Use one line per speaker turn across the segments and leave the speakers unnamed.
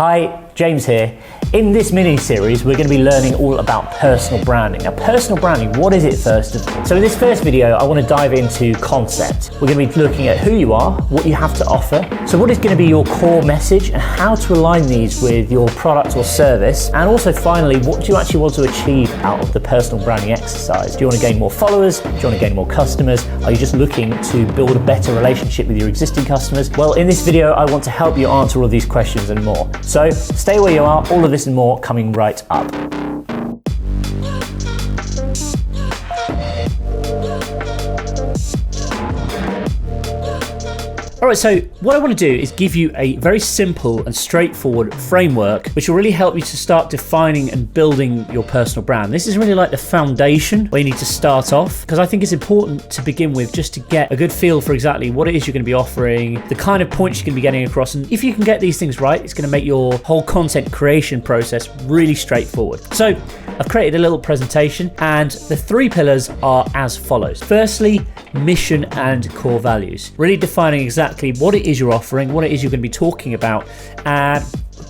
Hi, James here. In this mini-series, we're going to be learning all about personal branding. Now, personal branding, what is it first of all? So in this first video, I want to dive into concept. We're going to be looking at who you are, what you have to offer. So what is going to be your core message and how to align these with your product or service. And also finally, what do you actually want to achieve out of the personal branding exercise? Do you want to gain more followers? Do you want to gain more customers? Are you just looking to build a better relationship with your existing customers? Well, in this video, I want to help you answer all of these questions and more. So stay where you are, all of this and more coming right up. All right, so what I want to do is give you a very simple and straightforward framework, which will really help you to start defining and building your personal brand. This is really like the foundation where you need to start off, because I think it's important to begin with just to get a good feel for exactly what it is you're going to be offering, the kind of points you're going to be getting across. And if you can get these things right, it's going to make your whole content creation process really straightforward. So I've created a little presentation and the three pillars are as follows. Firstly, mission and core values. Really defining exactly what it is you're offering, what it is you're going to be talking about, and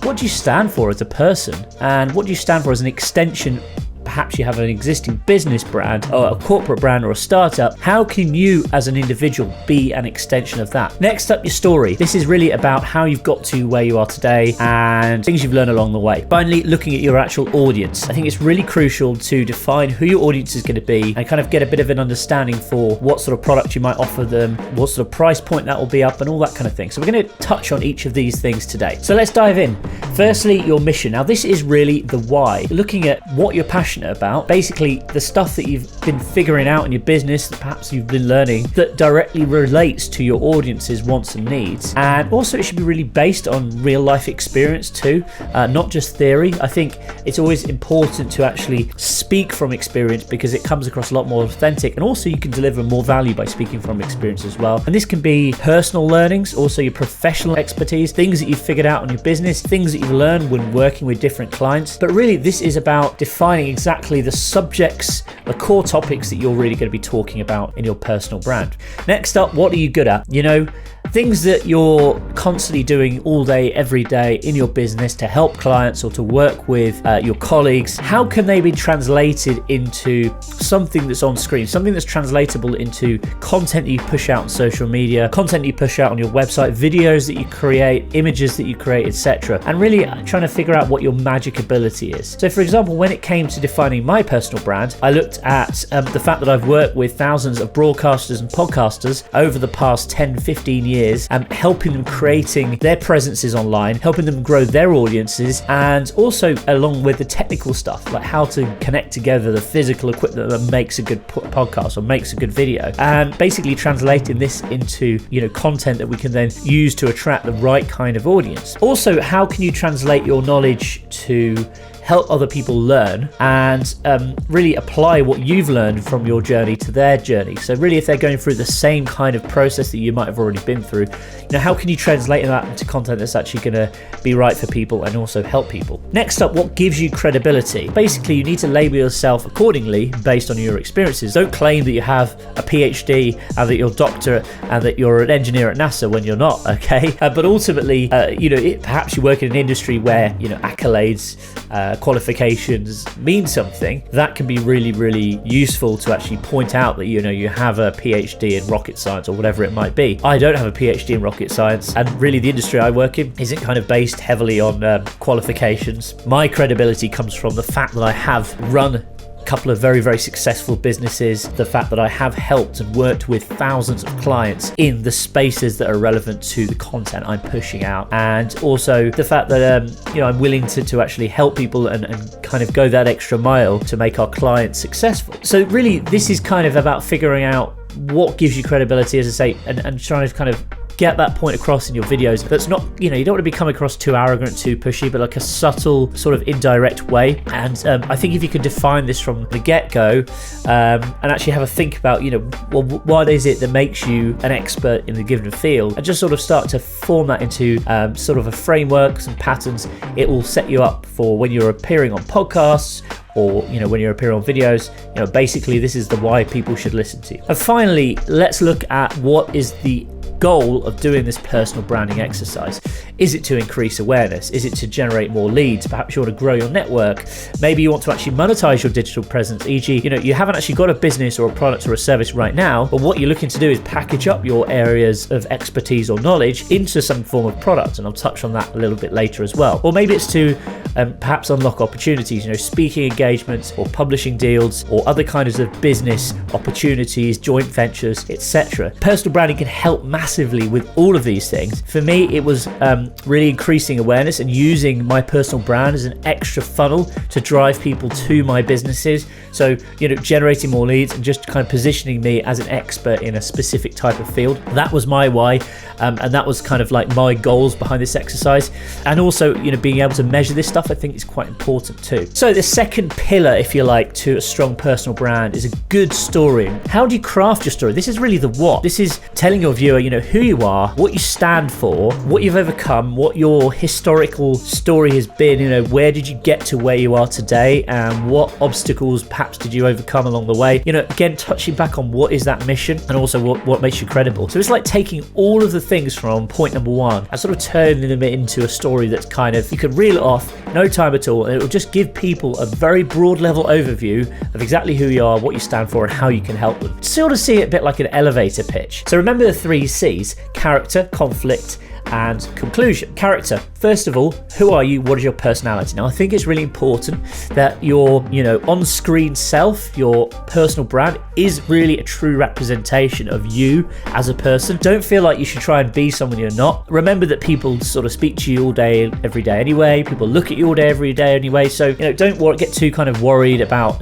what do you stand for as a person, and what do you stand for as an extension. Perhaps you have an existing business brand or a corporate brand or a startup. How can you as an individual be an extension of that? Next up, your story. This is really about how you've got to where you are today and things you've learned along the way. Finally, looking at your actual audience. I think it's really crucial to define who your audience is going to be and kind of get a bit of an understanding for what sort of product you might offer them, what sort of price point that will be up and all that kind of thing. So we're going to touch on each of these things today. So let's dive in. Firstly, your mission. Now this is really the why. Looking at what you're passionate about, basically the stuff that you've been figuring out in your business that perhaps you've been learning that directly relates to your audience's wants and needs. And also it should be really based on real life experience too, not just theory. I think it's always important to actually speak from experience because it comes across a lot more authentic, and also you can deliver more value by speaking from experience as well. And this can be personal learnings, also your professional expertise, things that you've figured out on your business, things that you've learned when working with different clients. But really this is about defining exactly the subjects, the core topics that you're really going to be talking about in your personal brand. Next up, what are you good at? You know, things that you're constantly doing all day, every day in your business to help clients or to work with your colleagues. How can they be translated into something that's on screen, something that's translatable into content that you push out on social media, content that you push out on your website, videos that you create, images that you create, etc. And really trying to figure out what your magic ability is. So for example, when it came to defining my personal brand, I looked at the fact that I've worked with thousands of broadcasters and podcasters over the past 10, 15 years, helping them creating their presences online, helping them grow their audiences, and also along with the technical stuff, like how to connect together the physical equipment that makes a good podcast or makes a good video, and basically translating this into, you know, content that we can then use to attract the right kind of audience. Also, how can you translate your knowledge to help other people learn and really apply what you've learned from your journey to their journey? So really, if they're going through the same kind of process that you might have already been through, you know, how can you translate that into content that's actually going to be right for people and also help people? Next up, what gives you credibility? Basically, you need to label yourself accordingly based on your experiences. Don't claim that you have a PhD and that you're a doctor and that you're an engineer at NASA when you're not, okay? But ultimately, you know, perhaps you work in an industry where, you know, accolades, qualifications mean something. That can be really, really useful to actually point out that, you know, you have a PhD in rocket science or whatever it might be. I don't have a PhD in rocket science, and really the industry I work in isn't kind of based heavily on qualifications. My credibility comes from the fact that I have run couple of very, very successful businesses, the fact that I have helped and worked with thousands of clients in the spaces that are relevant to the content I'm pushing out, and also the fact that you know, I'm willing to actually help people and kind of go that extra mile to make our clients successful. So really this is kind of about figuring out what gives you credibility, as I say, and trying to kind of get that point across in your videos. That's not, you know, you don't want to be coming across too arrogant, too pushy, but like a subtle sort of indirect way. And I think if you could define this from the get-go and actually have a think about, you know, well, what is it that makes you an expert in the given field, and just sort of start to form that into sort of a framework, some patterns, it will set you up for when you're appearing on podcasts or, you know, when you're appearing on videos. You know, basically this is the why people should listen to you. And finally, let's look at what is the goal of doing this personal branding exercise? Is it to increase awareness? Is it to generate more leads? Perhaps you want to grow your network. Maybe you want to actually monetize your digital presence, e.g., you haven't actually got a business or a product or a service right now, but what you're looking to do is package up your areas of expertise or knowledge into some form of product, and I'll touch on that a little bit later as well. Or maybe it's to perhaps unlock opportunities, speaking engagements or publishing deals or other kinds of business opportunities, joint ventures, etc. Personal branding can help massively with all of these things. For me, it was really increasing awareness and using my personal brand as an extra funnel to drive people to my businesses. So, generating more leads and just kind of positioning me as an expert in a specific type of field. That was my why, and that was kind of like my goals behind this exercise. And also, being able to measure this stuff, I think is quite important too. So the second pillar, if you like, to a strong personal brand is a good story. How do you craft your story? This is really the what. This is telling your viewer, who you are, what you stand for, what you've overcome, what your historical story has been, where did you get to where you are today, and what obstacles perhaps did you overcome along the way. Again, touching back on what is that mission and also what makes you credible. So it's like taking all of the things from point number one and sort of turning them into a story that's kind of, you can reel it off, no time at all, and it will just give people a very broad level overview of exactly who you are, what you stand for, and how you can help them. Sort of see it a bit like an elevator pitch. So remember the 3 C's: character, conflict, and conclusion. Character. First of all, who are you? What is your personality? Now, I think it's really important that your, on-screen self, your personal brand, is really a true representation of you as a person. Don't feel like you should try and be someone you're not. Remember that people sort of speak to you all day, every day anyway. People look at you all day, every day anyway. So, don't get too kind of worried about,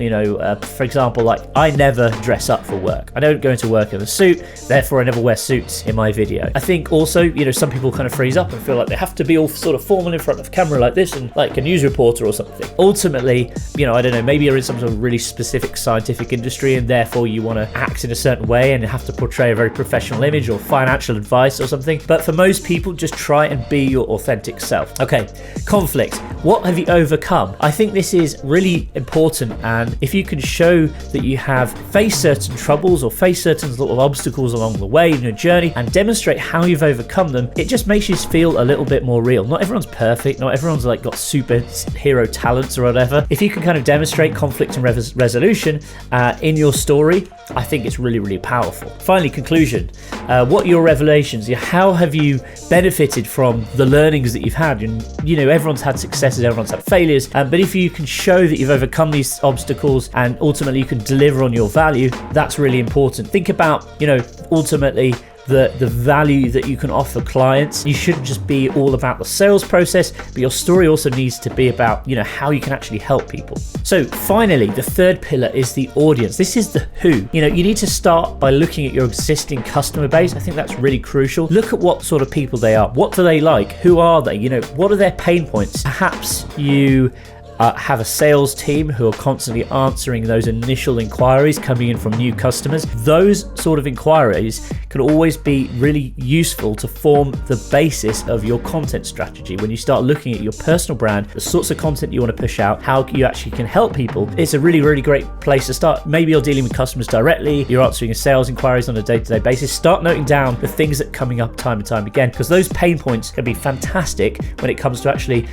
for example, like I never dress up for work. I don't go into work in a suit, therefore I never wear suits in my video. I think also, some people kind of freeze up and feel like they have to be all sort of formal in front of camera like this and like a news reporter or something. Ultimately, I don't know, maybe you're in some sort of really specific scientific industry and therefore you want to act in a certain way and have to portray a very professional image or financial advice or something. But for most people, just try and be your authentic self. Okay, conflict. What have you overcome? I think this is really important, and if you can show that you have faced certain troubles or faced certain sort of obstacles along the way in your journey and demonstrate how you've overcome them, it just makes you feel a little bit more real. Not everyone's perfect, not everyone's like got superhero talents or whatever. If you can kind of demonstrate conflict and resolution in your story, I think it's really, really powerful. Finally, conclusion. What are your revelations? How have you benefited from the learnings that you've had? And everyone's had successes, everyone's had failures, but if you can show that you've overcome these obstacles and ultimately you can deliver on your value, that's really important. Think about, ultimately the value that you can offer clients. You shouldn't just be all about the sales process, but your story also needs to be about, how you can actually help people. So finally, the third pillar is the audience. This is the who. You need to start by looking at your existing customer base. I think that's really crucial. Look at what sort of people they are. What do they like? Who are they? What are their pain points? Perhaps you have a sales team who are constantly answering those initial inquiries coming in from new customers. Those sort of inquiries can always be really useful to form the basis of your content strategy. When you start looking at your personal brand, the sorts of content you want to push out, how you actually can help people, it's a really, really great place to start. Maybe you're dealing with customers directly, you're answering sales inquiries on a day-to-day basis. Start noting down the things that are coming up time and time again, because those pain points can be fantastic when it comes to actually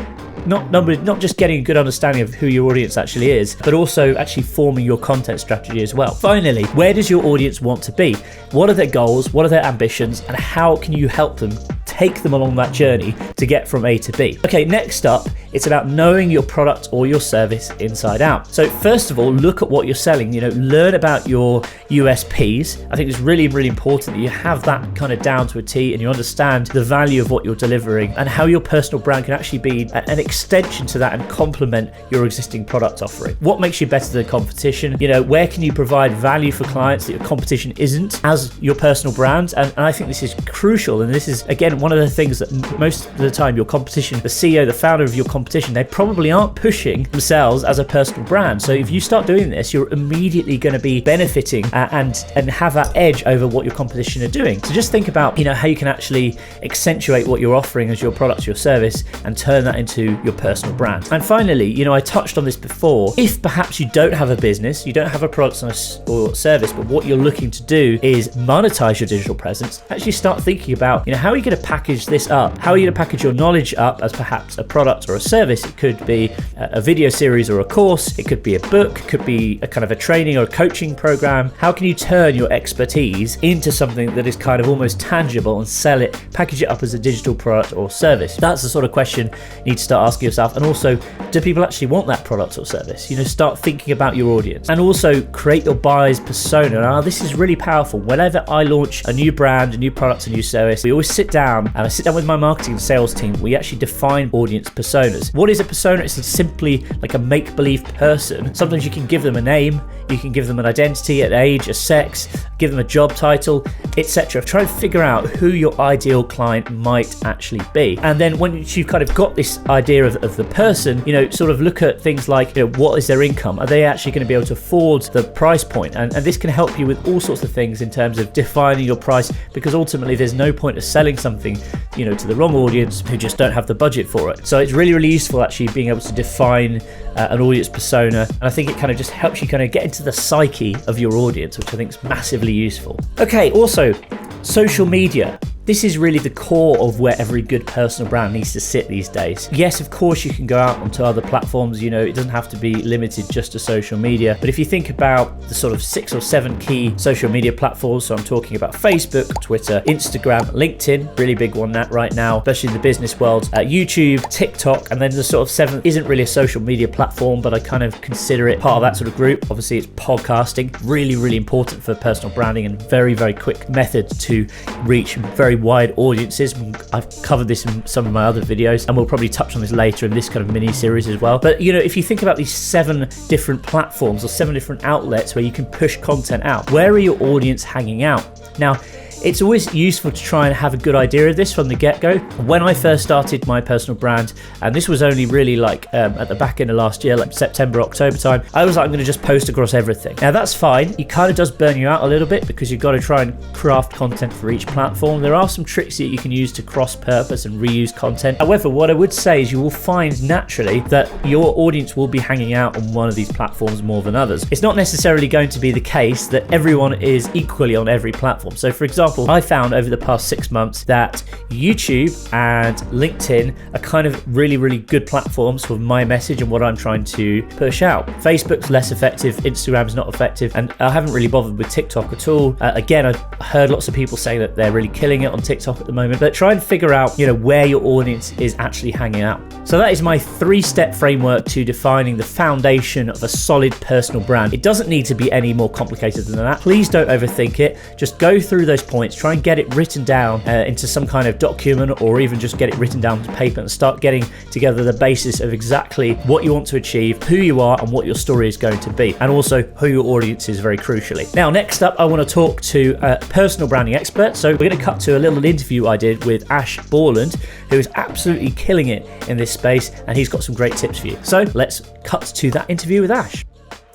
not just getting a good understanding of who your audience actually is, but also actually forming your content strategy as well. Finally, where does your audience want to be? What are their goals? What are their ambitions? And how can you help them take them along that journey to get from A to B? Okay, next up, it's about knowing your product or your service inside out. So first of all, look at what you're selling, learn about your USPs. I think it's really, really important that you have that kind of down to a T and you understand the value of what you're delivering and how your personal brand can actually be an extension to that and complement your existing product offering. What makes you better than competition? Where can you provide value for clients that your competition isn't as your personal brand? And I think this is crucial. And this is, again, one of the things that most of the time your competition, the CEO, the founder of your competition competition, they probably aren't pushing themselves as a personal brand. So if you start doing this, you're immediately going to be benefiting and have that edge over what your competition are doing. So just think about, how you can actually accentuate what you're offering as your product, your service, and turn that into your personal brand. And finally, I touched on this before. If perhaps you don't have a business, you don't have a product or service, but what you're looking to do is monetize your digital presence, actually start thinking about, how are you going to package this up? How are you going to package your knowledge up as perhaps a product or a service? It could be a video series or a course. It could be a book. It could be a kind of a training or a coaching program. How can you turn your expertise into something that is kind of almost tangible and sell it, package it up as a digital product or service? That's the sort of question you need to start asking yourself. And also, do people actually want that product or service? Start thinking about your audience, and also create your buyer's persona. Now, this is really powerful. Whenever I launch a new brand, a new product, a new service, we always sit down, and I sit down with my marketing and sales team. We actually define audience personas. What is a persona? It's simply like a make-believe person. Sometimes you can give them a name, you can give them an identity, an age, a sex, give them a job title, etc. Try and figure out who your ideal client might actually be. And then once you've kind of got this idea of the person, sort of look at things like, what is their income? Are they actually going to be able to afford the price point? And this can help you with all sorts of things in terms of defining your price, because ultimately there's no point of selling something, to the wrong audience who just don't have the budget for it. So it's really, really useful actually being able to define an audience persona. And I think it kind of just helps you kind of get into the psyche of your audience, which I think is massively useful. Okay, also social media. This is really the core of where every good personal brand needs to sit these days. Yes, of course, you can go out onto other platforms. It doesn't have to be limited just to social media. But if you think about the sort of 6 or 7 key social media platforms, so I'm talking about Facebook, Twitter, Instagram, LinkedIn, really big one that right now, especially in the business world, YouTube, TikTok, and then the sort of 7th isn't really a social media platform, but I kind of consider it part of that sort of group. Obviously, it's podcasting, really, really important for personal branding and very, very quick method to reach very wide audiences. I've covered this in some of my other videos, and we'll probably touch on this later in this kind of mini series as well. But if you think about these 7 different platforms or 7 different outlets where you can push content out, where are your audience hanging out? Now, it's always useful to try and have a good idea of this from the get-go. When I first started my personal brand, and this was only really like at the back end of last year, like September, October time, I was like, I'm going to just post across everything. Now that's fine. It kind of does burn you out a little bit because you've got to try and craft content for each platform. There are some tricks that you can use to cross-purpose and reuse content. However, what I would say is you will find naturally that your audience will be hanging out on one of these platforms more than others. It's not necessarily going to be the case that everyone is equally on every platform. So for example, I found over the past 6 months that YouTube and LinkedIn are kind of really, really good platforms for my message and what I'm trying to push out. Facebook's less effective, Instagram's not effective, and I haven't really bothered with TikTok at all. Again, I've heard lots of people say that they're really killing it on TikTok at the moment, but try and figure out, where your audience is actually hanging out. So that is my 3-step framework to defining the foundation of a solid personal brand. It doesn't need to be any more complicated than that. Please don't overthink it. Just go through those points. Try and get it written down into some kind of document, or even just get it written down to paper and start getting together the basis of exactly what you want to achieve, who you are, and what your story is going to be, and also who your audience is, very crucially. Now, next up, I want to talk to a personal branding expert. So we're going to cut to a little interview I did with Ash Borland, who is absolutely killing it in this space, and he's got some great tips for you. So let's cut to that interview with Ash.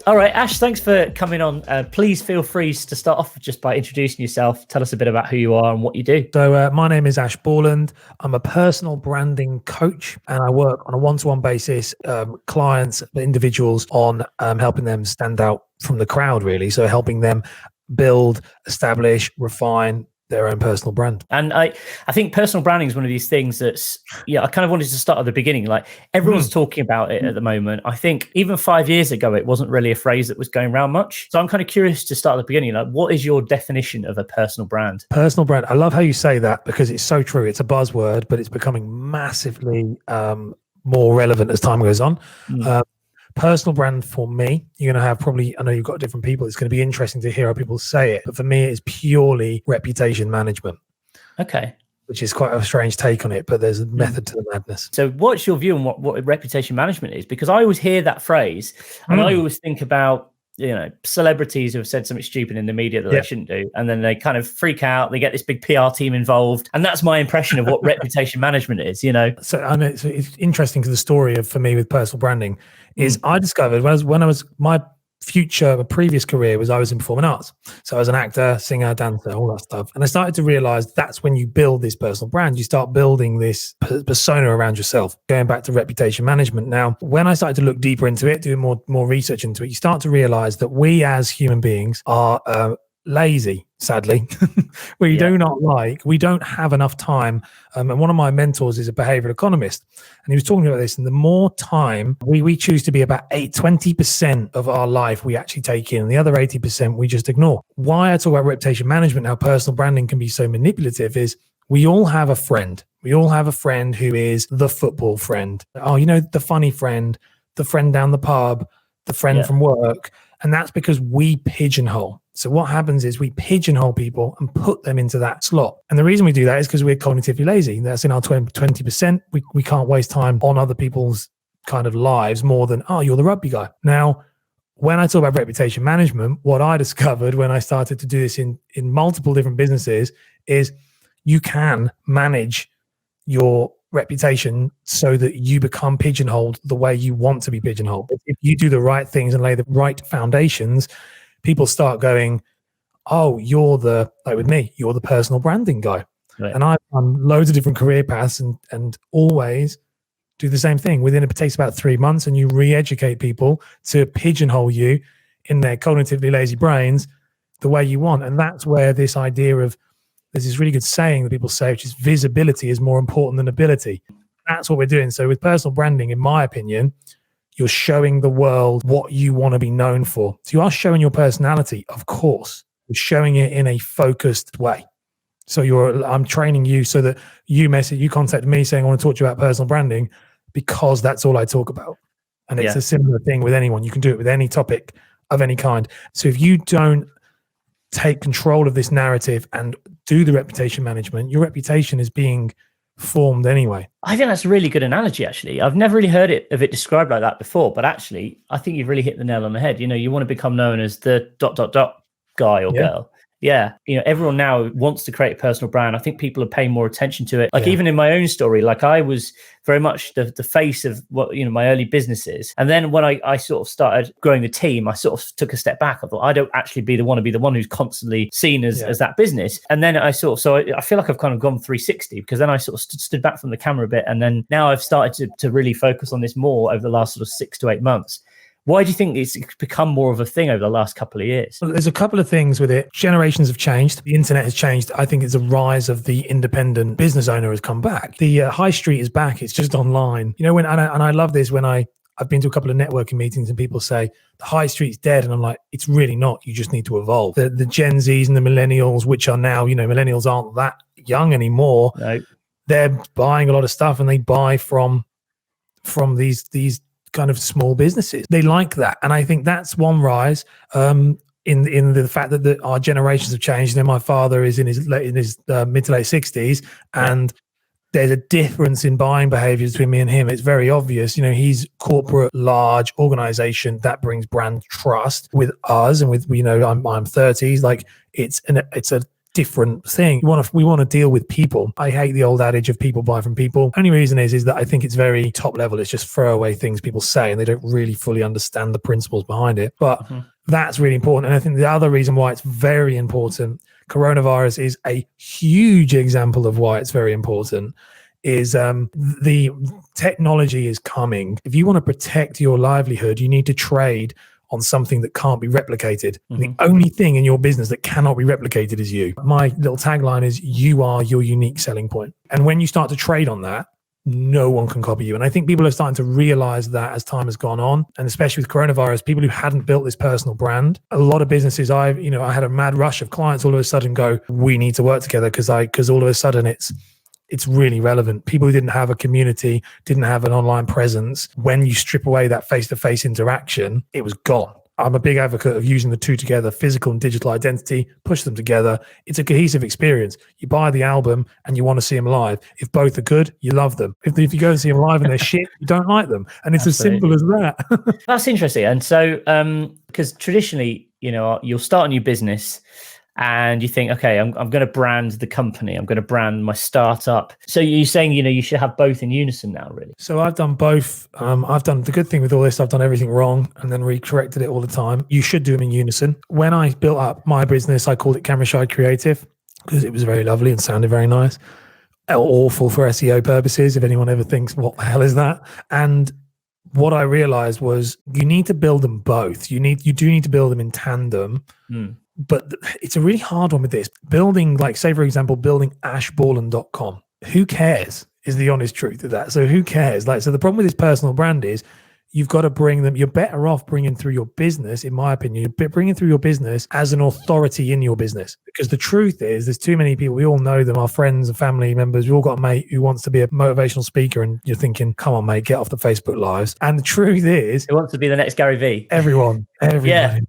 All right, Ash, thanks for coming on. Please feel free to start off just by introducing yourself. Tell us a bit about who you are and what you do.
So my name is Ash Borland. I'm a personal branding coach, and I work on a one-to-one basis, clients, individuals, on helping them stand out from the crowd, really. So helping them build, establish, refine their own personal brand.
And I think personal branding is one of these things that's, I kind of wanted to start at the beginning. Like everyone's talking about it at the moment. I think even 5 years ago, it wasn't really a phrase that was going around much. So I'm kind of curious to start at the beginning. Like, what is your definition of a personal brand?
Personal brand. I love how you say that because it's so true. It's a buzzword, but it's becoming massively more relevant as time goes on. Personal brand for me, you're going to have probably, I know you've got different people. It's going to be interesting to hear how people say it. But for me, it's purely reputation management.
Okay.
Which is quite a strange take on it, but there's a method to the madness.
So what's your view on what reputation management is? Because I always hear that phrase and I always think about celebrities who have said something stupid in the media that
Yeah.
they shouldn't do, and then they kind of freak out. They get this big PR team involved, and that's my impression of what reputation management is.
So I know it's interesting, because the story for me with personal branding is I discovered when I was my previous career was I was in performing arts. So I was an actor, singer, dancer, all that stuff. And I started to realize that's when you build this personal brand. You start building this persona around yourself, going back to reputation management. Now, when I started to look deeper into it, doing more research into it, you start to realize that we as human beings are lazy, sadly. We don't have enough time. And one of my mentors is a behavioral economist, and he was talking about this. And the more time we choose to be about 20% of our life we actually take in, and the other 80% we just ignore. Why I talk about reputation management, how personal branding can be so manipulative, is we all have a friend. We all have a friend who is the football friend. Oh, the funny friend, the friend down the pub, the friend from work. And that's because we pigeonhole. So what happens is we pigeonhole people and put them into that slot. And the reason we do that is because we're cognitively lazy. That's in our 20%. We can't waste time on other people's kind of lives more than, oh, you're the rugby guy. Now, when I talk about reputation management, what I discovered when I started to do this in multiple different businesses is you can manage your reputation so that you become pigeonholed the way you want to be pigeonholed. If you do the right things and lay the right foundations, people start going, oh, like with me, you're the personal branding guy. Right. And I've done loads of different career paths and always do the same thing. It takes about 3 months, and you re-educate people to pigeonhole you in their cognitively lazy brains the way you want. And that's where this idea of, there's this really good saying that people say, which is visibility is more important than ability. That's what we're doing. So with personal branding, in my opinion, you're showing the world what you want to be known for. So you are showing your personality, of course. You're showing it in a focused way. So I'm training you so that you contact me saying, I want to talk to you about personal branding, because that's all I talk about. And it's a similar thing with anyone. You can do it with any topic of any kind. So if you don't take control of this narrative and do the reputation management, your reputation is being formed anyway.
I think that's a really good analogy, actually. I've never really heard of it described like that before, but actually, I think you've really hit the nail on the head. You want to become known as the ... guy or girl. Yeah. Everyone now wants to create a personal brand. I think people are paying more attention to it. Like even in my own story, like I was very much the face of what, my early businesses. And then when I sort of started growing the team, I sort of took a step back. I thought, I don't actually want to be the one who's constantly seen as that business. And then I feel like I've kind of gone 360, because then I sort of stood back from the camera a bit. And then now I've started to really focus on this more over the last sort of 6 to 8 months. Why do you think it's become more of a thing over the last couple of years?
Well, there's a couple of things with it. Generations have changed. The internet has changed. I think it's a rise of the independent business owner has come back. The high street is back. It's just online. And I love this when I've been to a couple of networking meetings and people say the high street's dead. And I'm like, it's really not. You just need to evolve. The Gen Zs and the millennials, which are now, millennials aren't that young anymore. No. They're buying a lot of stuff, and they buy from these kind of small businesses. They like that. And I think that's one rise in the fact that our generations have changed. My father is in his mid to late 60s, and there's a difference in buying behaviors between me and him. It's very obvious. He's corporate, large organization that brings brand trust with us, and with I'm 30s. Like it's a different thing. We want to deal with people. I hate the old adage of people buy from people. Only reason is that I think it's very top level. It's just throwaway things people say, and they don't really fully understand the principles behind it. But that's really important. And I think the other reason why it's very important, coronavirus is a huge example of why it's very important, is the technology is coming. If you want to protect your livelihood, you need to trade on something that can't be replicated. The only thing in your business that cannot be replicated is you. My little tagline is, you are your unique selling point. And when you start to trade on that, no one can copy you. And I think people are starting to realize that as time has gone on, and especially with coronavirus, people who hadn't built this personal brand, a lot of businesses, I had a mad rush of clients all of a sudden go, we need to work together, because all of a sudden it's really relevant. People who didn't have a community, didn't have an online presence, when you strip away that face-to-face interaction, it was gone. I'm a big advocate of using the two together, physical and digital identity, push them together. It's a cohesive experience. You buy the album and you want to see them live. If both are good, you love them. If you go and see them live and they're shit, you don't like them. And it's
Absolutely.
as simple as that.
That's interesting. And so, because traditionally, you'll start a new business and you think, okay, I'm going to brand the company. I'm going to brand my startup. So you're saying, you should have both in unison now, really?
So I've done both. I've done the good thing with all this. I've done everything wrong and then re-corrected it all the time. You should do them in unison. When I built up my business, I called it Camera Shy Creative because it was very lovely and sounded very nice. Awful for SEO purposes. If anyone ever thinks, what the hell is that? And what I realized was you need to build them both. You do need to build them in tandem. But it's a really hard one with this. Building, like, say, for example, building ashborland.com. Who cares is the honest truth of that. So who cares? So the problem with this personal brand is you've got to bring them. You're better off bringing through your business, in my opinion, bringing through your business as an authority in your business. Because the truth is, there's too many people. We all know them, our friends and family members. We all got a mate who wants to be a motivational speaker, and you're thinking, "Come on, mate, get off the Facebook lives." And the truth is,
who wants to be the next Gary Vee?
Everyone.
Yeah.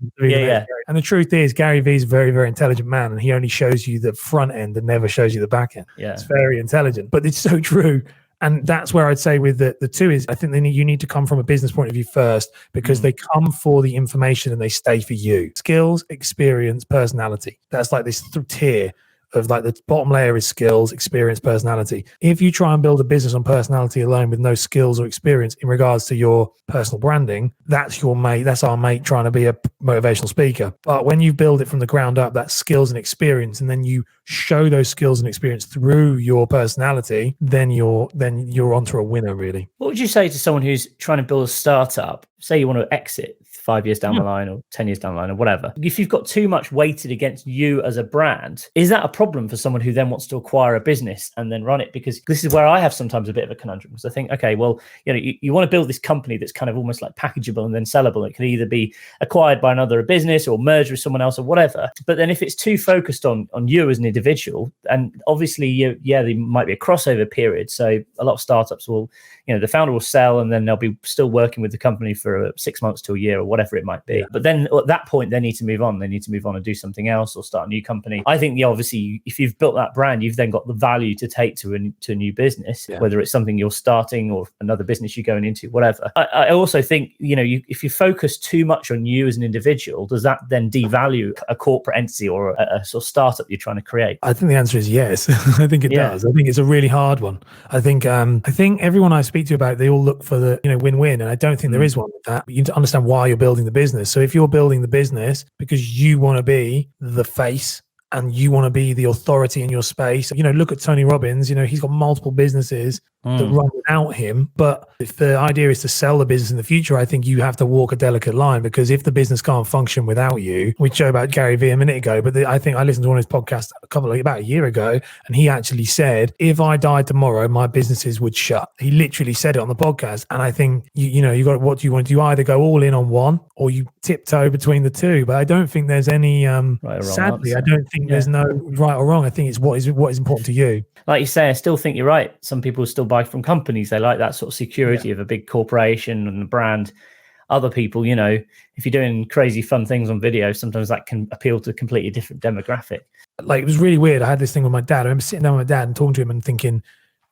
And the truth is, Gary Vee's a very, very intelligent man, and he only shows you the front end and never shows you the back end.
Yeah,
it's very intelligent, but it's so true. And that's where I'd say with the two is, I think you need to come from a business point of view first, because they come for the information and they stay for you. Skills, experience, personality. That's like this tier of, like, the bottom layer is skills, experience, personality. If you try and build a business on personality alone with no skills or experience in regards to your personal branding, that's your mate. That's our mate trying to be a motivational speaker. But when you build it from the ground up, that's skills and experience, and then you show those skills and experience through your personality, then you're onto a winner, really.
What would you say to someone who's trying to build a startup? Say you want to exit 5 years down the line or 10 years down the line or whatever. If you've got too much weighted against you as a brand, is that a problem for someone who then wants to acquire a business and then run it? Because this is where I have sometimes a bit of a conundrum, because I think, okay, well, you want to build this company that's kind of almost like packageable and then sellable. It can either be acquired by another business or merged with someone else or whatever. But then if it's too focused on you as an individual, and obviously, there might be a crossover period. So a lot of startups will, the founder will sell and then they'll be still working with the company for 6 months to a year or whatever it might be. Yeah. But then at that point, they need to move on. They need to move on and do something else or start a new company. I think, obviously, if you've built that brand, you've then got the value to take to a new business, whether it's something you're starting or another business you're going into, whatever. I also think, if you focus too much on you as an individual, does that then devalue a corporate entity or a sort of startup you're trying to create?
I think the answer is yes. I think it does. I think it's a really hard one. I think everyone I speak to about it, they all look for the win-win, and I don't think there is one with that. But you need to understand why you're building the business. So if you're building the business because you want to be the face and you want to be the authority in your space, look at Tony Robbins. He's got multiple businesses that run without him. But if the idea is to sell the business in the future, I think you have to walk a delicate line, because if the business can't function without you, we showed about Gary Vee a minute ago, but I think I listened to one of his podcasts about a year ago, and he actually said, if I died tomorrow, my businesses would shut. He literally said it on the what do you want? Do you either go all in on one or you tiptoe between the two? But I don't think there's any, sadly, I don't think there's no right or wrong. I think it's what is important to you.
Like you say, I still think you're right. Some people still buy from companies. They like that sort of security of a big corporation and a brand. Other people, if you're doing crazy fun things on video, sometimes that can appeal to a completely different demographic.
Like, it was really weird. I had this thing with my dad. I remember sitting down with my dad and talking to him and thinking,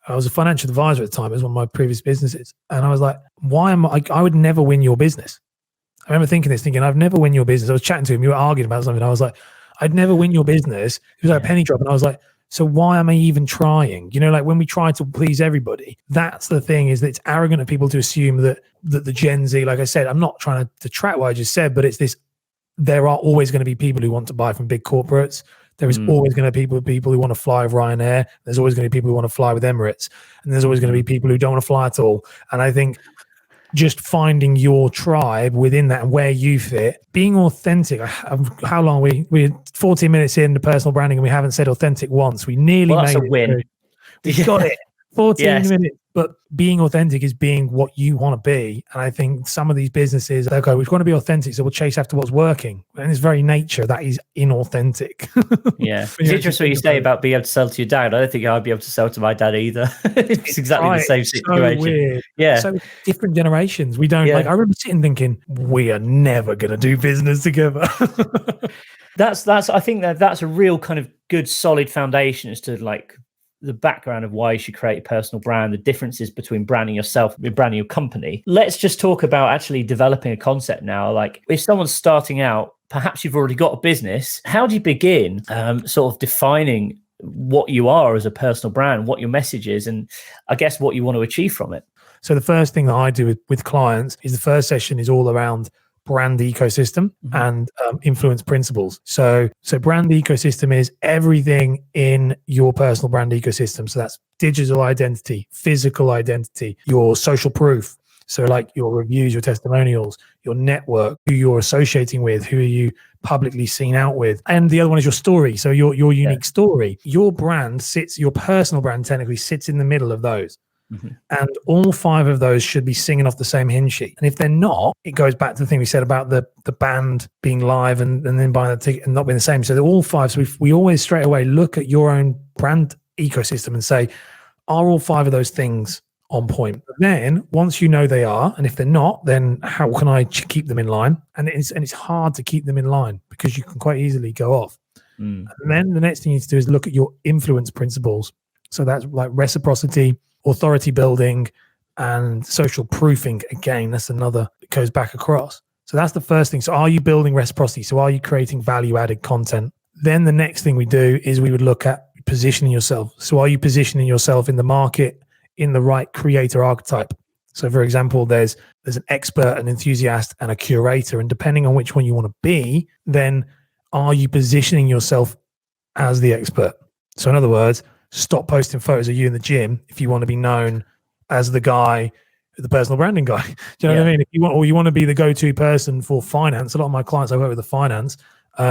I was a financial advisor at the time. It was one of my previous businesses. And I was like, I would never win your business. I remember thinking, I'd never win your business. I was chatting to him. You were arguing about something. I was like, I'd never win your business. It was like a penny drop. And I was like, so why am I even trying? Like, when we try to please everybody, that's the thing, is that it's arrogant of people to assume that the Gen Z, like I said, I'm not trying to detract what I just said, but it's this, there are always going to be people who want to buy from big corporates. There is always going to be people who want to fly with Ryanair. There's always going to be people who want to fly with Emirates. And there's always going to be people who don't want to fly at all. And I think just finding your tribe within that and where you fit, being authentic. How long we're 14 minutes into personal branding and we haven't said authentic once. We nearly made
a win.
We got it. 14 minutes. But being authentic is being what you want to be. And I think some of these businesses, they'll go, we want to be authentic, so we'll chase after what's working. And its very nature, that is inauthentic.
Yeah. It's interesting what you say about being able to sell to your dad. I don't think I'd be able to sell to my dad either. It's exactly the same situation.
So weird.
Yeah.
So different generations. We don't like, I remember sitting thinking, we are never going to do business together.
I think that's a real kind of good solid foundation as to like the background of why you should create a personal brand, the differences between branding yourself and branding your company. Let's just talk about actually developing a concept now. Like if someone's starting out, perhaps you've already got a business, how do you begin sort of defining what you are as a personal brand, what your message is, and I guess what you want to achieve from it?
So the first thing that I do with clients is the first session is all around brand ecosystem and influence principles. So brand ecosystem is everything in your personal brand ecosystem. So that's digital identity, physical identity, your social proof. So like your reviews, your testimonials, your network, who you're associating with, who are you publicly seen out with. And the other one is your story. So your unique story. Your brand your personal brand technically sits in the middle of those. And all 5 of those should be singing off the same hymn sheet. And if they're not, it goes back to the thing we said about the band being live and then buying the ticket and not being the same. So they're all 5. So we always straight away look at your own brand ecosystem and say, are all 5 of those things on point? But then once you know they are, and if they're not, then how can I keep them in line? And it's hard to keep them in line because you can quite easily go off. And then the next thing you need to do is look at your influence principles. So that's like reciprocity, authority building, and social proofing. Again, that's another that goes back across. So that's the first thing. So are you building reciprocity? So are you creating value added content? Then the next thing we do is we would look at positioning yourself. So are you positioning yourself in the market in the right creator archetype? So for example, there's an expert, an enthusiast, and a curator. And depending on which one you want to be, then are you positioning yourself as the expert? So in other words, stop posting photos of you in the gym if you want to be known as the guy, the personal branding guy. Do you know what I mean? If you want to be the go-to person for finance, a lot of my clients I work with the finance, you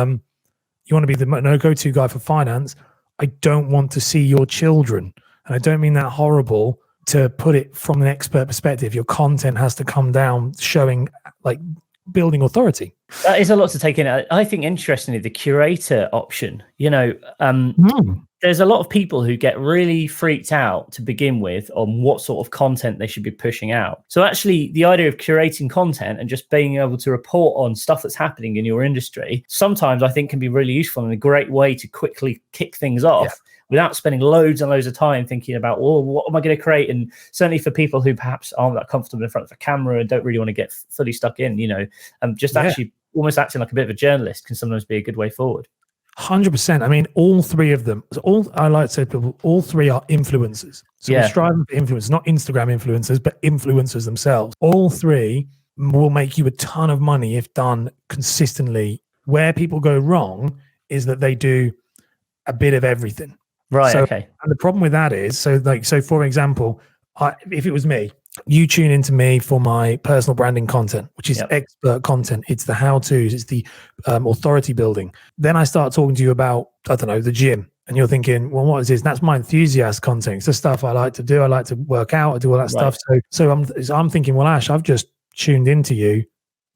want to be the go-to guy for finance. I don't want to see your children. And I don't mean that horrible to put it from an expert perspective. Your content has to come down showing like building authority.
That is a lot to take in. I think interestingly, the curator option, there's a lot of people who get really freaked out to begin with on what sort of content they should be pushing out. So actually the idea of curating content and just being able to report on stuff that's happening in your industry, sometimes I think can be really useful and a great way to quickly kick things off without spending loads and loads of time thinking about, well, what am I going to create? And certainly for people who perhaps aren't that comfortable in front of a camera and don't really want to get fully stuck in, actually almost acting like a bit of a journalist can sometimes be a good way forward.
100%. I mean, all 3 of them. I like to say to people, all 3 are influencers. So we're striving for influencers, not Instagram influencers, but influencers themselves. All 3 will make you a ton of money if done consistently. Where people go wrong is that they do a bit of everything.
Right.
So,
okay.
And the problem with that is, so for example, if it was me, you tune into me for my personal branding content, which is expert content. It's the how-tos, it's the authority building. Then I start talking to you about, I don't know, the gym. And you're thinking, well, what is this? That's my enthusiast content. It's the stuff I like to do. I like to work out. I do all that stuff. So I'm thinking, well, Ash, I've just tuned into you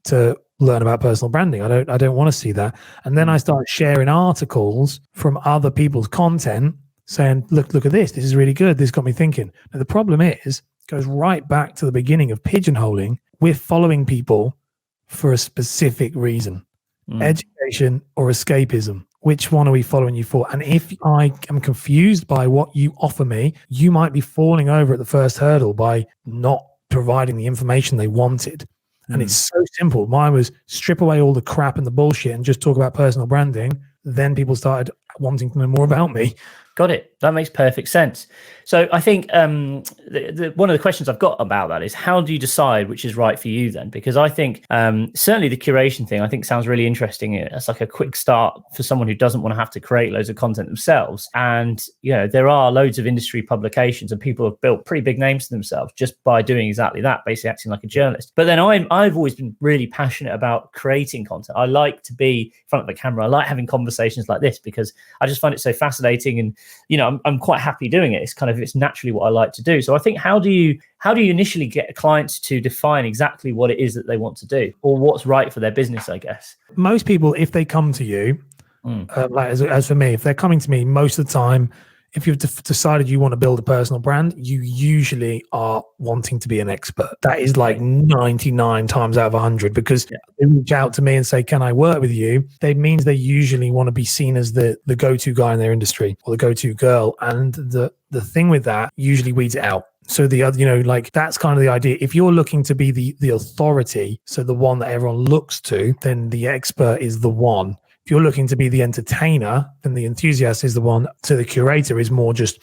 to learn about personal branding. I don't want to see that. And then I start sharing articles from other people's content saying, look at this. This is really good. This got me thinking. Now, the problem is, goes right back to the beginning of pigeonholing. We're following people for a specific reason, education or escapism. Which one are we following you for? And if I am confused by what you offer me, you might be falling over at the first hurdle by not providing the information they wanted. And it's so simple. Mine was strip away all the crap and the bullshit and just talk about personal branding. Then people started wanting to know more about me.
Got it. That makes perfect sense. So I think one of the questions I've got about that is, how do you decide which is right for you then? Because I think certainly the curation thing, I think sounds really interesting. It's like a quick start for someone who doesn't want to have to create loads of content themselves. And, there are loads of industry publications and people have built pretty big names for themselves just by doing exactly that, basically acting like a journalist. But then I've always been really passionate about creating content. I like to be in front of the camera. I like having conversations like this because I just find it so fascinating. And I'm quite happy doing it. It's naturally what I like to do. So I think, how do you initially get clients to define exactly what it is that they want to do, or what's right for their business, I guess?
Most people, if they come to you, like as for me, if they're coming to me, most of the time, if you've decided you want to build a personal brand, you usually are wanting to be an expert. That is like 99 times out of 100, because they reach out to me and say, can I work with you? That means they usually want to be seen as the go-to guy in their industry, or the go-to girl. And the thing with that usually weeds it out. So the other, like, that's kind of the idea. If you're looking to be the authority, so the one that everyone looks to, then the expert is the one. If you're looking to be the entertainer, then the enthusiast is the one. So the curator is more just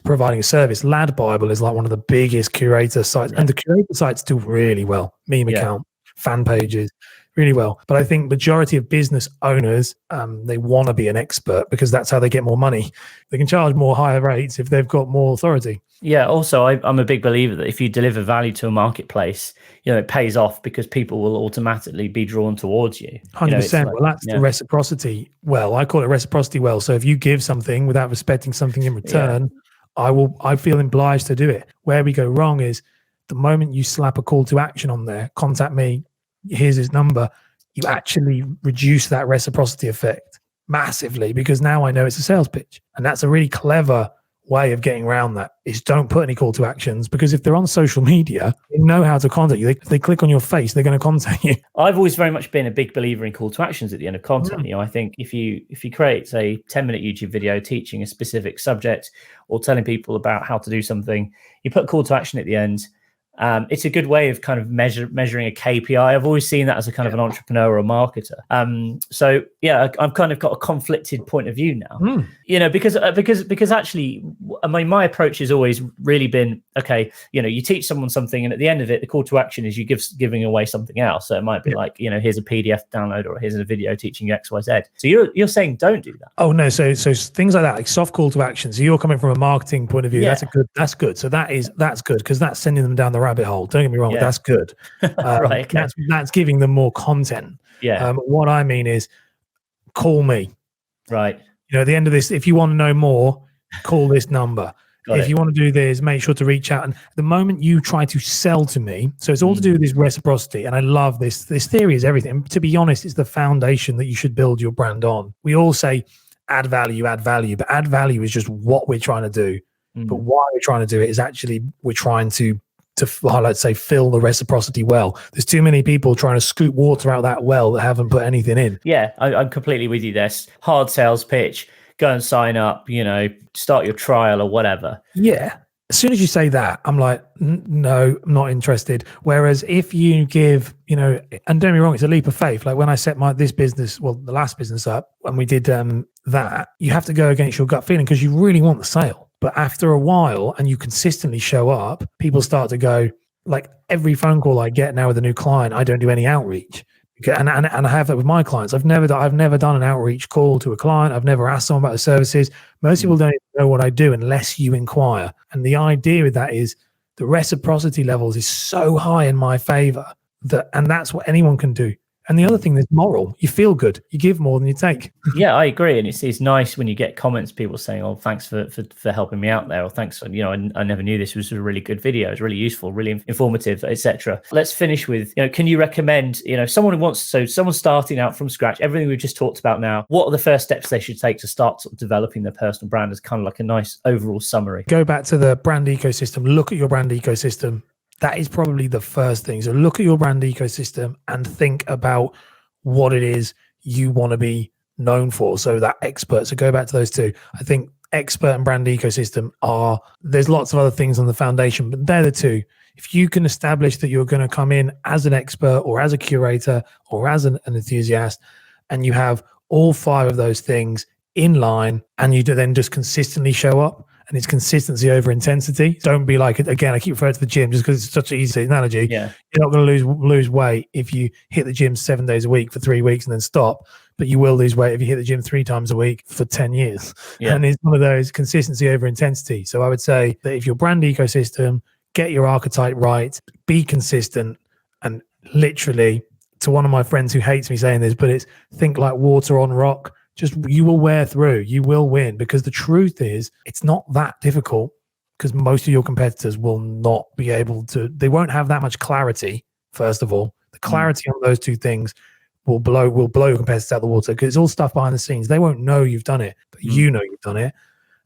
providing a service. Lad Bible is like one of the biggest curator sites, and the curator sites do really well. Meme account, fan pages, really well. But I think majority of business owners, they want to be an expert, because that's how they get more money. They can charge more higher rates if they've got more authority.
Yeah. Also, I'm a big believer that if you deliver value to a marketplace, it pays off, because people will automatically be drawn towards you.
100%. Well, that's the reciprocity well. I call it reciprocity well. So if you give something without respecting something in return, I feel obliged to do it. Where we go wrong is the moment you slap a call to action on there, contact me, here's his number, you actually reduce that reciprocity effect massively, because now I know it's a sales pitch. And that's a really clever way of getting around that, is don't put any call to actions, because if they're on social media, they know how to contact you. If they click on your face, they're going to contact you.
I've always very much been a big believer in call to actions at the end of content. I think if you create a 10-minute YouTube video teaching a specific subject, or telling people about how to do something, you put call to action at the end. It's a good way of kind of measuring a KPI. I've always seen that as a kind of an entrepreneur or a marketer. So yeah, I've kind of got a conflicted point of view now, because actually, I mean, my approach has always really been, okay, you teach someone something, and at the end of it, the call to action is you giving away something else. So it might be like, here's a PDF download, or here's a video teaching you X, Y, Z. So you're saying don't do that.
Oh no. So things like that, like soft call to action. So you're coming from a marketing point of view.
Yeah.
That's good. So that's good, because that's sending them down the rabbit hole. Don't get me wrong, that's good.
Right, okay.
That's giving them more content. What I mean is, call me.
Right.
At the end of this, if you want to know more, call this number. If you want to do this, make sure to reach out. And the moment you try to sell to me, so it's all to do with this reciprocity. And I love this. This theory is everything. And to be honest, it's the foundation that you should build your brand on. We all say add value, but add value is just what we're trying to do. But why we're trying to do it is actually we're trying to let's say, fill the reciprocity well. There's too many people trying to scoop water out that well that haven't put anything in.
Yeah, I'm completely with you there. Hard sales pitch, go and sign up, start your trial or whatever.
Yeah. As soon as you say that, I'm like, no, I'm not interested. Whereas if you give, and don't get me wrong, it's a leap of faith. Like when I set the last business up, and we did that, you have to go against your gut feeling, because you really want the sale. But after a while, and you consistently show up, people start to go, like every phone call I get now with a new client, I don't do any outreach. And I have that with my clients. I've never done an outreach call to a client. I've never asked someone about the services. Most people don't even know what I do unless you inquire. And the idea with that is the reciprocity levels is so high in my favor and that's what anyone can do. And the other thing is moral. You feel good. You give more than you take.
Yeah, I agree. And it's nice when you get comments, people saying, "Oh, thanks for helping me out there," or "Thanks for, I never knew this was a really good video. It's really useful, really informative, etc." Let's finish with, can you recommend, someone's starting out from scratch, everything we've just talked about now, what are the first steps they should take to start sort of developing their personal brand, as kind of like a nice overall summary?
Go back to the brand ecosystem. Look at your brand ecosystem. That is probably the first thing. So look at your brand ecosystem and think about what it is you want to be known for. So that expert. So go back to those two. I think expert and brand ecosystem there's lots of other things on the foundation, but they're the two. If you can establish that you're going to come in as an expert or as a curator or as an enthusiast, and you have all five of those things in line, and you do then just consistently show up, and it's consistency over intensity. Don't be like, again, I keep referring to the gym just because it's such an easy analogy.
Yeah.
You're not going to lose weight if you hit the gym 7 days a week for 3 weeks and then stop, but you will lose weight if you hit the gym 3 times a week for 10 years. Yeah. And it's one of those consistency over intensity. So I would say that if your brand ecosystem, get your archetype right, be consistent, and literally, to one of my friends who hates me saying this, but it's think like water on rock. Just, you will wear through, you will win, because the truth is it's not that difficult, because most of your competitors will not be able to, they won't have that much clarity. First of all, the clarity on those two things will blow your competitors out of the water, because it's all stuff behind the scenes. They won't know you've done it, but you know you've done it.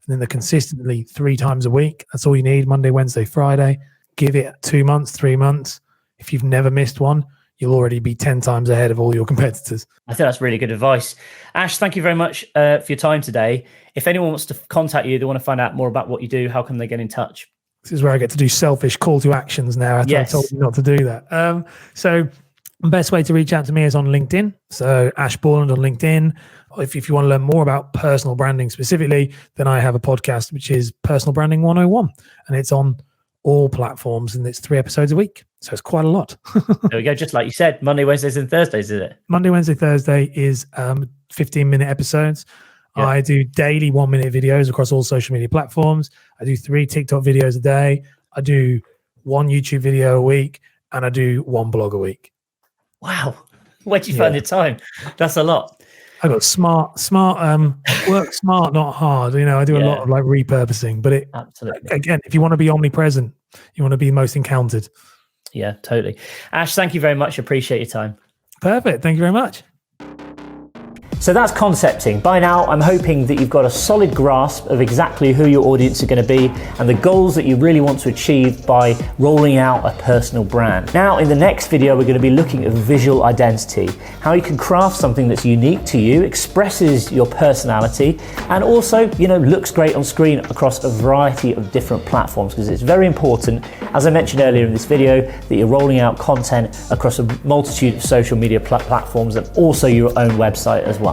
And then they're consistently 3 times a week. That's all you need. Monday, Wednesday, Friday. Give it 2 months, 3 months. If you've never missed one, you'll already be 10 times ahead of all your competitors.
I think that's really good advice. Ash, thank you very much for your time today. If anyone wants to contact you, they want to find out more about what you do, how can they get in touch?
This is where I get to do selfish call to actions now. I told you not to do that. So the best way to reach out to me is on LinkedIn. So Ash Borland on LinkedIn. If you want to learn more about personal branding specifically, then I have a podcast, which is Personal Branding 101. And it's on all platforms, and it's 3 episodes a week. So it's quite a lot.
There we go. Just like you said, Monday, Wednesdays, and Thursdays, is it?
Monday, Wednesday, Thursday is 15-minute episodes. Yeah. I do daily 1-minute videos across all social media platforms. I do 3 TikTok videos a day. I do 1 YouTube video a week, and I do 1 blog a week.
Wow. Where'd you find the time? That's a lot.
I got smart, work smart, not hard. I do a lot of like repurposing, but absolutely, again, if you want to be omnipresent, you want to be most encountered.
Yeah, totally. Ash, thank you very much. Appreciate your time.
Perfect. Thank you very much.
So that's concepting. By now, I'm hoping that you've got a solid grasp of exactly who your audience are going to be and the goals that you really want to achieve by rolling out a personal brand. Now, in the next video, we're going to be looking at visual identity, how you can craft something that's unique to you, expresses your personality, and also, looks great on screen across a variety of different platforms, because it's very important, as I mentioned earlier in this video, that you're rolling out content across a multitude of social media platforms and also your own website as well.